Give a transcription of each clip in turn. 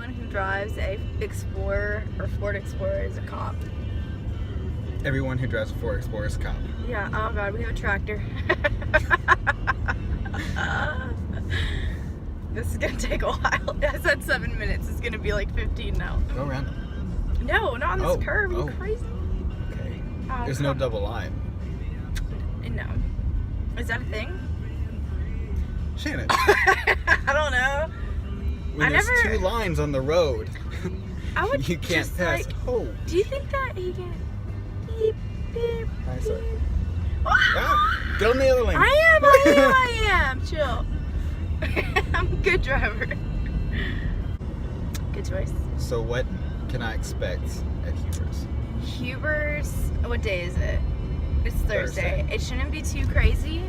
everyone who drives a Explorer or Ford Explorer is a cop. Everyone who drives a Ford Explorer is a cop. Yeah, oh god, we have a tractor. This is gonna take a while. I said 7 minutes. It's gonna be like 15 now. Go around. No, not on this curve. Are you crazy? Okay. Oh, There's no double line. No. Is that a thing? Shannon. I don't know. When there's two lines on the road, I would you can't just, pass. like, Oh. Do you think that he can beep, beep, Hi, sorry. beep? Ah, get on the other lane. I am. Chill. I'm a good driver. Good choice. So what can I expect at Huber's? Huber's, what day is it? It's Thursday. It shouldn't be too crazy.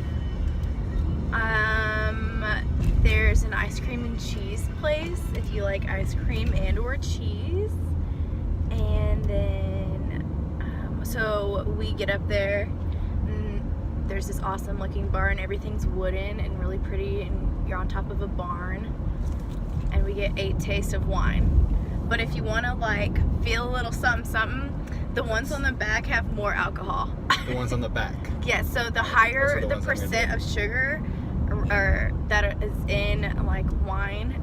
There's an ice cream and cheese place if you like ice cream and or cheese. And then, so we get up there and there's this awesome looking bar and everything's wooden and really pretty and you're on top of a barn. And we get 8 tastes of wine. But if you want to like feel a little something something, the ones on the back have more alcohol. The ones on the back. Yeah, so the higher the percent of sugar or that is in like wine,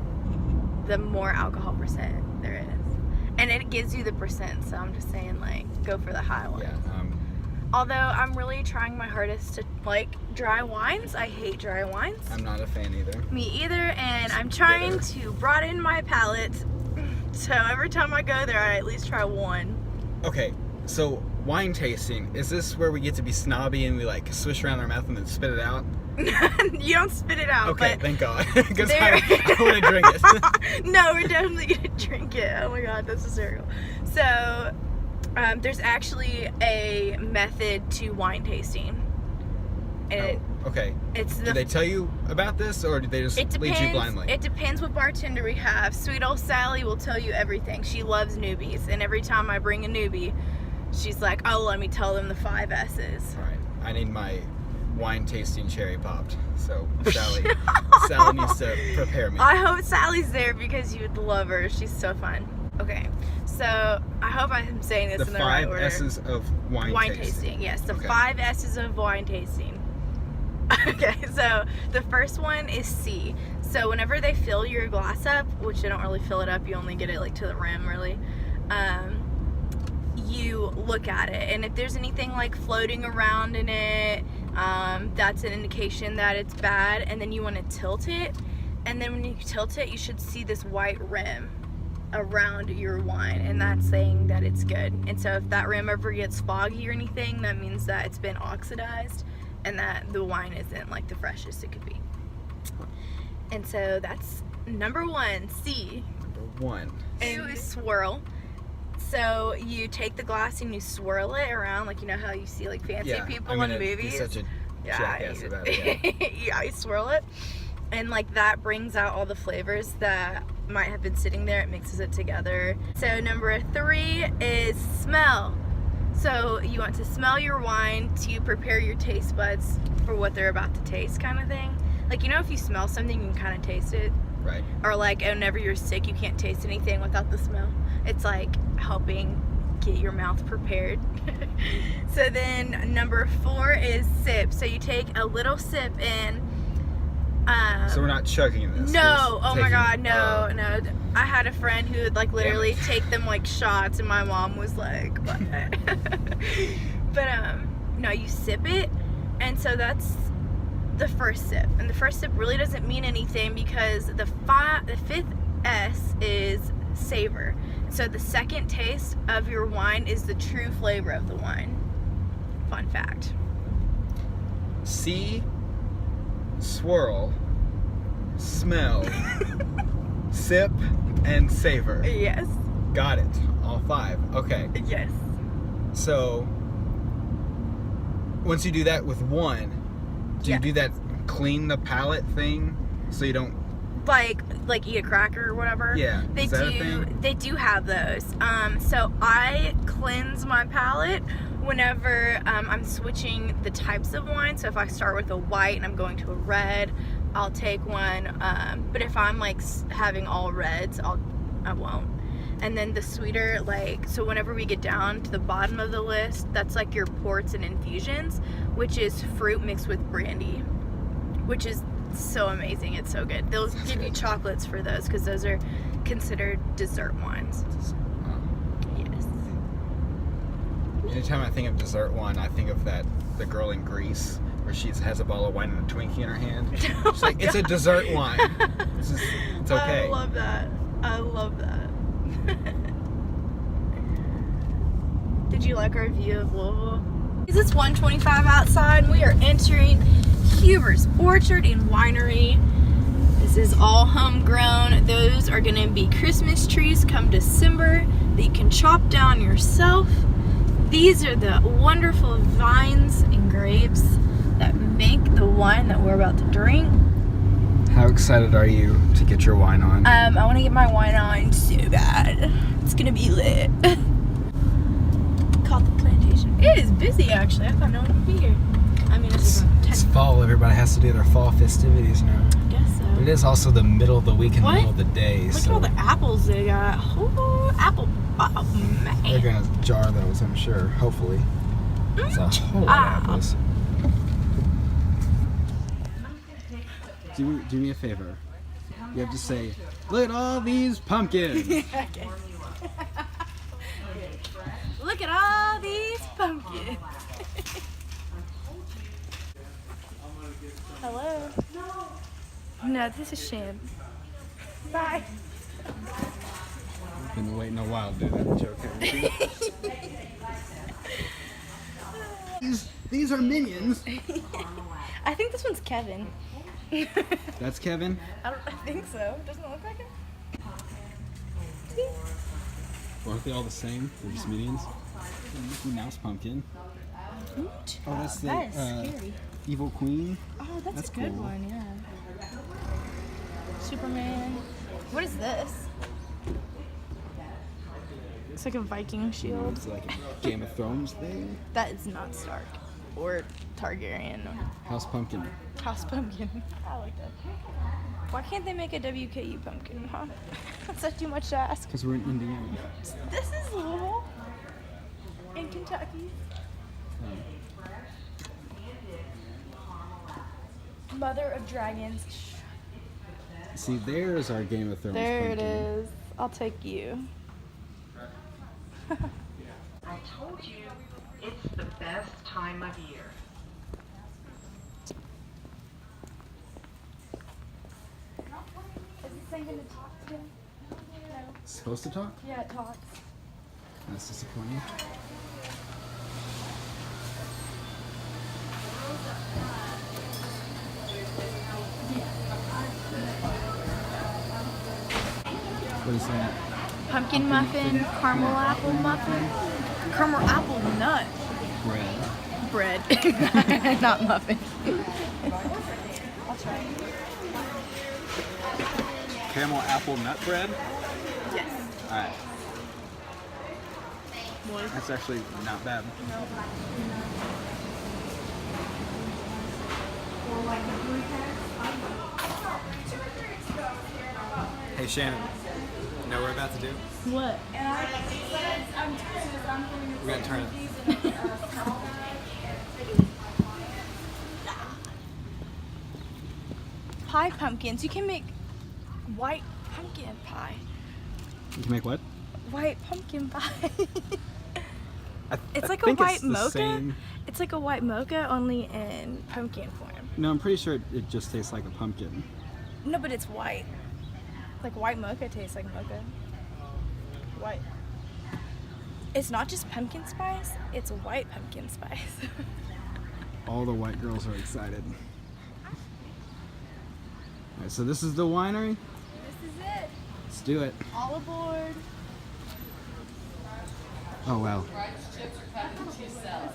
the more alcohol percent there is. And it gives you the percent, so I'm just saying like go for the high one. Yeah. Although I'm really trying my hardest to like dry wines. I hate dry wines. I'm not a fan either. Me either, and I'm trying to broaden my palate. So every time I go there, I at least try one. Okay, so wine tasting, is this where we get to be snobby and we like swish around our mouth and then spit it out? You don't spit it out. Okay, but thank God, because I want to drink it. No, we're definitely gonna drink it. Oh my God, that's hysterical. So, there's actually a method to wine tasting. And okay. It's Did they tell you about this, or did they just lead you blindly? It depends what bartender we have. Sweet old Sally will tell you everything. She loves newbies, and every time I bring a newbie, she's like, "Oh, let me tell them the 5 S's." All right, I need my wine tasting cherry popped. So Sally needs to prepare me. I hope Sally's there because you would love her. She's so fun. Okay, so I hope I'm saying this in the right order. The 5 S's of wine tasting. Yes, the 5 S's of wine tasting. Okay, so the first one is C. So whenever they fill your glass up, which they don't really fill it up, you only get it like to the rim really, you look at it, and if there's anything like floating around in it, that's an indication that it's bad. And then you want to tilt it, and then when you tilt it, you should see this white rim around your wine, and that's saying that it's good. And so if that rim ever gets foggy or anything, that means that it's been oxidized and that the wine isn't like the freshest it could be. And so that's number 1, C. Number 1. And you swirl. So you take the glass and you swirl it around, like you know how you see like fancy people in movies. Be such a jackass about it. Yeah, you swirl it, and like that brings out all the flavors that might have been sitting there. It mixes it together. So number 3 is smell. So you want to smell your wine to prepare your taste buds for what they're about to taste, kind of thing. Like, you know, if you smell something, you can kind of taste it. Right. Or like whenever you're sick, you can't taste anything without the smell. It's like helping get your mouth prepared. So then number 4 is sip. So you take a little sip and so we're not chugging this. No, oh my God, no. I had a friend who would like literally take them like shots, and my mom was like, what? But no, you sip it, and so that's the first sip. And the first sip really doesn't mean anything because the 5th S is savor. So the second taste of your wine is the true flavor of the wine. Fun fact. See, swirl, smell, sip, and savor. Yes. Got it. All 5. Okay. Yes. So once you do that with 1, do you do that clean the palate thing so you don't like eat a cracker or whatever? Yeah. They do have those. So I cleanse my palate whenever I'm switching the types of wine. So if I start with a white and I'm going to a red, I'll take one. But if I'm like having all reds, I'll I won't. And then the sweeter, like, so whenever we get down to the bottom of the list, that's like your ports and infusions, which is fruit mixed with brandy, which is so amazing. It's so good. They'll give you chocolates for those because those are considered dessert wines. Yes. Anytime I think of dessert wine, I think of the girl in Greece where she has a bottle of wine and a Twinkie in her hand. She's like, it's a dessert wine. It's okay. I love that. I love that. Did you like our view of Louisville? It's 1:25 outside and we are entering Huber's Orchard and Winery. This is all homegrown. Those are going to be Christmas trees come December that you can chop down yourself. These are the wonderful vines and grapes that make the wine that we're about to drink. How excited are you to get your wine on? I want to get my wine on so bad. It's gonna be lit. Called the plantation. It is busy actually. I thought no one would be here. I mean, it's fall. Everybody has to do their fall festivities now. I guess so. But it is also the middle of the week and the What? middle of the day. Look so at all the apples they got. Ooh, apple. Oh man. they're gonna jar those, I'm sure. Hopefully. It's a whole lot of apples. Do me a favor. You have to say, look at all these pumpkins. Okay. Look at all these pumpkins. Hello. No, this is Shan. Bye. I've been waiting a while to do that joke. These are minions. I think this one's Kevin. That's Kevin? I think so. Doesn't it look like him? Or aren't they all the same? They're just minions? Mickey Mouse pumpkin. Oh, that's the that is scary. evil queen. Oh, that's That's a good cool. one, yeah. Superman. What is this? It's like a Viking shield. It's like a Game of Thrones thing. That is not Stark or Targaryen or House pumpkin. House Pumpkin. I like that. Why can't they make a WKU pumpkin, huh? Is that too much to ask? Because we're in Indiana. This is Louisville. In Kentucky. Mother of Dragons. See, there's our Game of Thrones There pumpkin. it is. I'll take you. I told you, it's the best time of year. Is this thing gonna talk to him? No. It's supposed to talk? Yeah, it talks. That's disappointing. What is that? Pumpkin muffin, caramel apple muffin, caramel apple nut Bread. bread, not muffin. I'll try. Caramel apple nut bread? Yes. Alright. That's actually not bad. Hey Shannon, you know what we're about to do? What? We're gonna turn it. Pie pumpkins. You can make white pumpkin pie. You can make what? White pumpkin pie. It's I like a think white it's the mocha. same. It's like a white mocha, only in pumpkin form. No, I'm pretty sure it just tastes like a pumpkin. No, but it's white. Like white mocha tastes like mocha. White. It's not just pumpkin spice, it's white pumpkin spice. All the white girls are excited. Alright, so this is the winery. This is it. Let's do it. All aboard. Oh wow, Isn't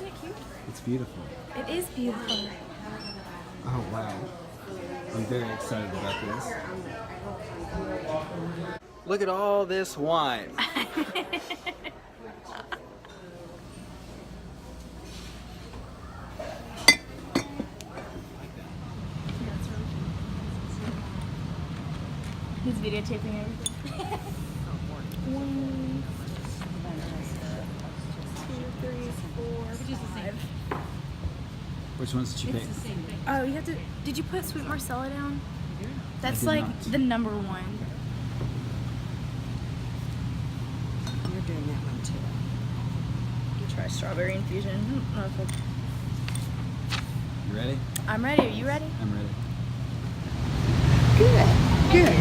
it cute? it's beautiful. It is beautiful. Oh wow, I'm very excited about this. Look at all this wine. He's videotaping everything. Which ones did you pick? Oh, you have to. Did you put Sweet Marcella down? That's did like not. the number one. You're doing that one too. You try strawberry infusion. You ready? I'm ready. Are you ready? I'm ready. Good, good.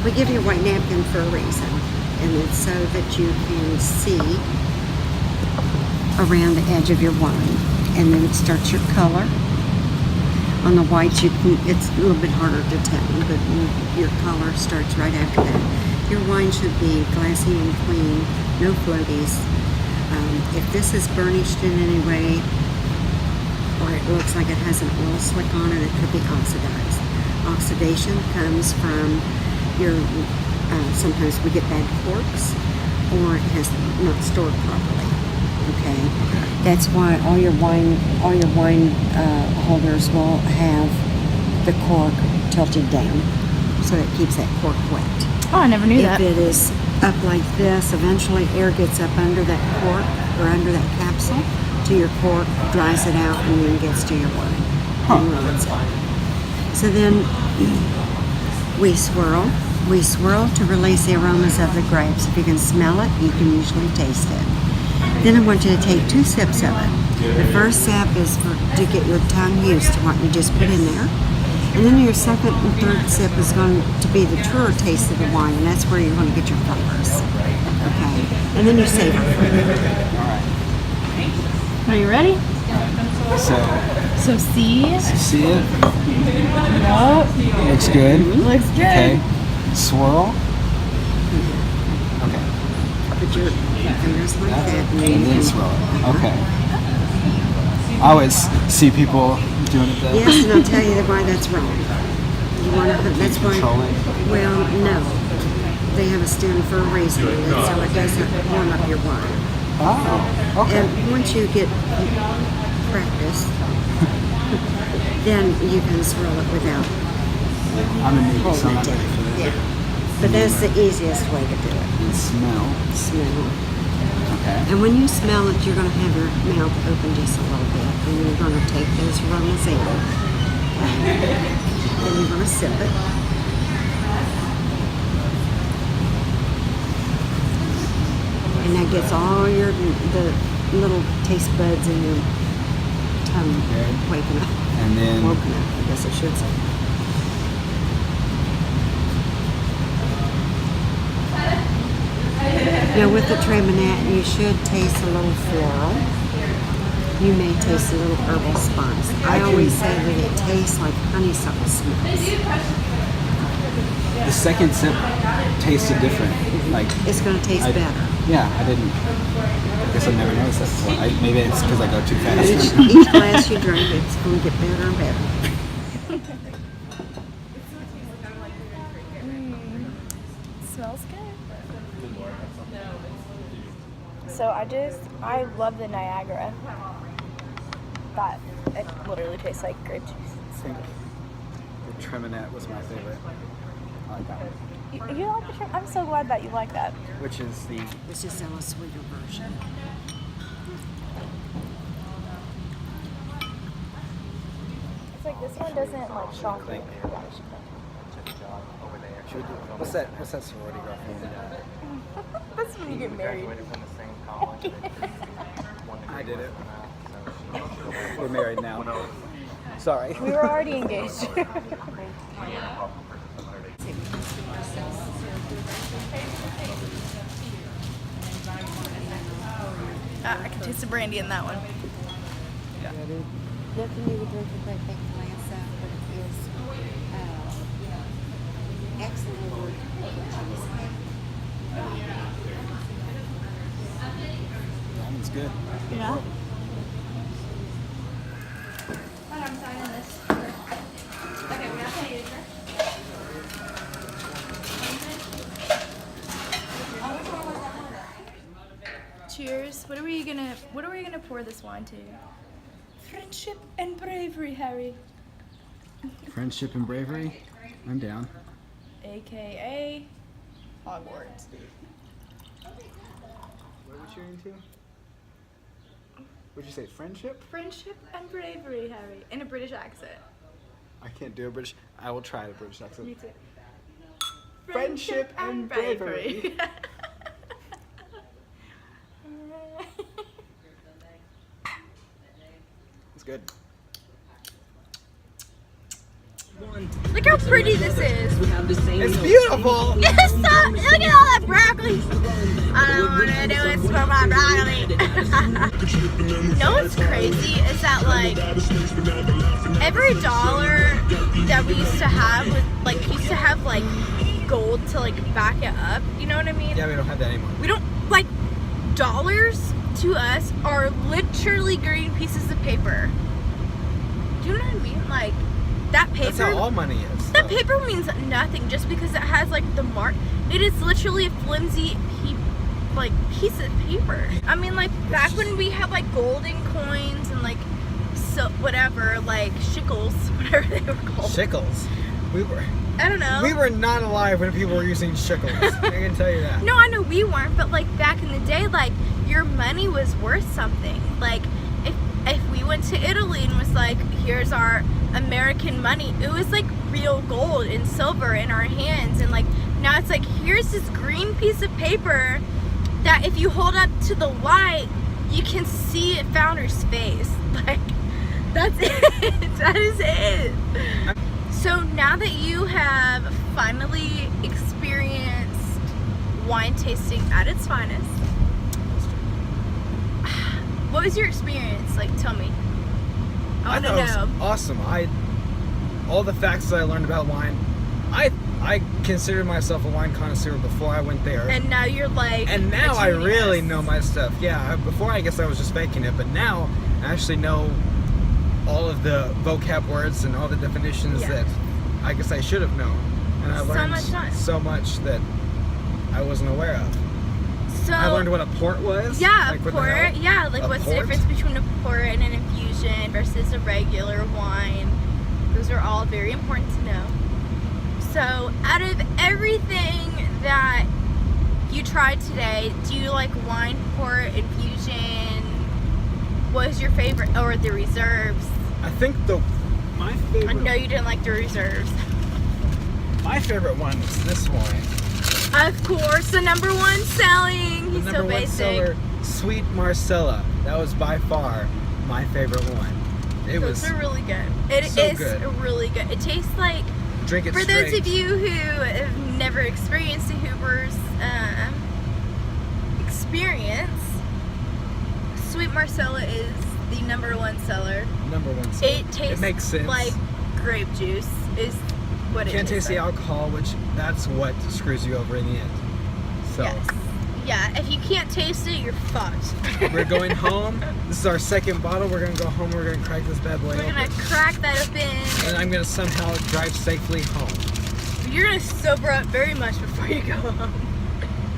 We give you a white napkin for a reason, and it's so that you can see around the edge of your wine, and then it starts your color. On the whites, it's a little bit harder to tell, but your color starts right after that. Your wine should be glassy and clean, no floaties. If this is burnished in any way, or it looks like it has an oil slick on it, it could be oxidized. Oxidation comes from your, sometimes we get bad corks, or it has not stored properly. Okay, that's why all your wine holders will have the cork tilted down, so it keeps that cork wet. Oh, I never knew that. If it is up like this, eventually air gets up under that cork or under that capsule to your cork, dries it out, and then gets to your wine and ruins it. So then we swirl to release the aromas of the grapes. If you can smell it, you can usually taste it. Then I want you to take 2 sips of it. The first sip is to get your tongue used to what you just put in there. And then your second and third sip is going to be the truer taste of the wine, and that's where you're going to get your flavors. Okay? And then you savor it. Are you ready? So see? see it? No. Looks good. Looks good. Okay. Swirl. Okay. Put your fingers like that, And then swirl it. Okay. I always see people doing it that way. Yes, and I'll tell you why that's wrong. You want to, that's why. Control it. Well, no. They have a stem for a reason, so it doesn't warm up your wine. Oh, okay. And once you get practice, then you can swirl it without I'm a newbie, so I'm holding not it ready for down. this. Yeah. But that's the easiest way to do it. And smell. Smell. Okay. And when you smell it, you're going to have your mouth open just a little bit, and you're going to take those aromas in. Then you're going to sip it. And that gets all the little taste buds in your tongue waking up. And then Woken up, I guess I should say. Now with the Tremonette, you should taste a little floral. You may taste a little herbal spice. I always say that it tastes like honeysuckle smells. the second sip tasted different. Like It's going to taste better. Yeah, I didn't. I guess I've never noticed that before. Maybe it's because I go too fast. Each glass you drink, it's going to get better and better. Smells good. So I love the Niagara. That it literally tastes like grape juice. I think the Tremonette was my favorite. I like that one. You like the shrimp? I'm so glad that you like that. Which is the It's just a sweeter version. It's like this one doesn't like shock you. should we do, what's that sorority girl thing? That's when you get married. I did it. We're married now. Sorry. We were already engaged. I can taste the brandy in that one. Nothing you would drink a great big glass of, but it is excellent cheesecake. That one's good. Yeah. Cheers. What are we gonna pour this wine to? Friendship and bravery, Harry. Friendship and bravery. I'm down. AKA Hogwarts. What are we cheering to? Would you say friendship? Friendship and bravery, Harry. In a British accent. I can't do a British. I will try a British accent. Me too. Friendship and bravery. It's good. Look how pretty this is. It's beautiful. Yes, stop. Look at all that broccoli. I don't want to do it for my broccoli. You know what's crazy is that like every dollar that we used to have was like used to have like gold to like back it up. You know what I mean? Yeah, we don't have that anymore. We don't like dollars to us are literally green pieces of paper. Do you know what I mean? Like that paper. That's how all money is. That paper means nothing just because it has like the mark. It is literally a flimsy piece of paper. I mean, like back when we had like golden coins and like so whatever, like shekels, whatever they were called. Shekels. I don't know. We were not alive when people were using shekels. I can tell you that. No, I know we weren't, but like back in the day, like your money was worth something. Like if we went to Italy and was like, here's our American money, it was like real gold and silver in our hands, and like now it's like here's this green piece of paper that if you hold up to the light you can see it founder's face. Like that's it. That is it. So now that you have finally experienced wine tasting at its finest, what was your experience? Like, tell me. I want to thought know. It was awesome. All the facts that I learned about wine, I considered myself a wine connoisseur before I went there. And now you're like. And now I really know my stuff. Yeah, before I guess I was just faking it, but now I actually know all of the vocab words and all the definitions that I guess I should have known. And I learned so much that I wasn't aware of. So I learned what a port was. Yeah, like, a port. Yeah, like what's the difference between a port and an infusion versus a regular wine? Those are all very important to know. So, out of everything that you tried today, do you like wine, port, infusion? What was your favorite, or the reserves? I think my favorite. I know you didn't like the reserves. My favorite one was this wine. Of course, the number one selling. He's so basic. Seller, Sweet Marcella. That was by far my favorite one. Those are really good. It is really good. It tastes like. Drink it for straight. those of you who have never experienced a Hoover's experience, Sweet Marcella is the number one seller. Number one seller. It tastes it makes sense. like grape juice is what it Can't taste like. the alcohol, which that's what screws you over in the end. So. Yes. Yeah, if you can't taste it, you're fucked. We're going home. This is our second bottle. We're going to go home. We're going to crack this bad boy open. We're going to crack that open. And I'm going to somehow drive safely home. You're going to sober up very much before you go home.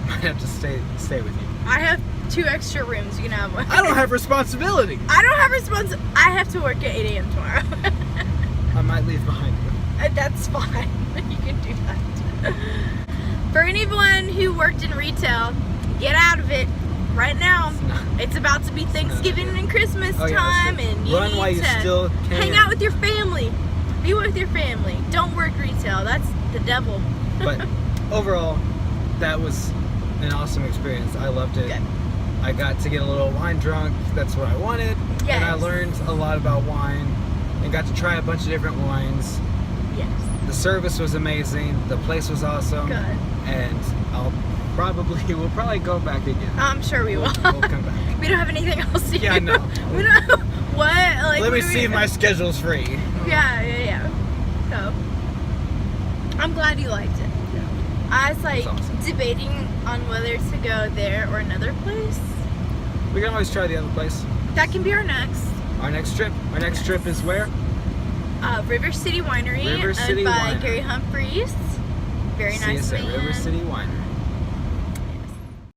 I have to stay with you. I have 2 extra rooms. You can have one. I don't have responsibility. I don't have responsibility. I have to work at 8 a.m. tomorrow. I might leave behind you. That's fine. You can do that. For anyone who worked in retail, get out of it right now. It's about to be Thanksgiving and Christmas time, and you Run while need you to still can. hang out with your family. Be with your family. Don't work retail. That's the devil. But overall, that was an awesome experience. I loved it. Good. I got to get a little wine drunk. That's what I wanted. Yes. And I learned a lot about wine and got to try a bunch of different wines. Yes. The service was amazing. The place was awesome. Good. And we'll probably go back again. I'm sure we will. We'll come back. We don't have anything else to do. Yeah, I know. We don't. What? Like, Let me see if my schedule's free. Yeah. So, I'm glad you liked it. Yeah. I was like That's awesome. debating on whether to go there or another place. We can always try the other place. That can be our next. Our next trip. Our next trip is where? River City Winery, River City owned by Winery. Gary Humphreys. Very nice See us at man. River City Winery.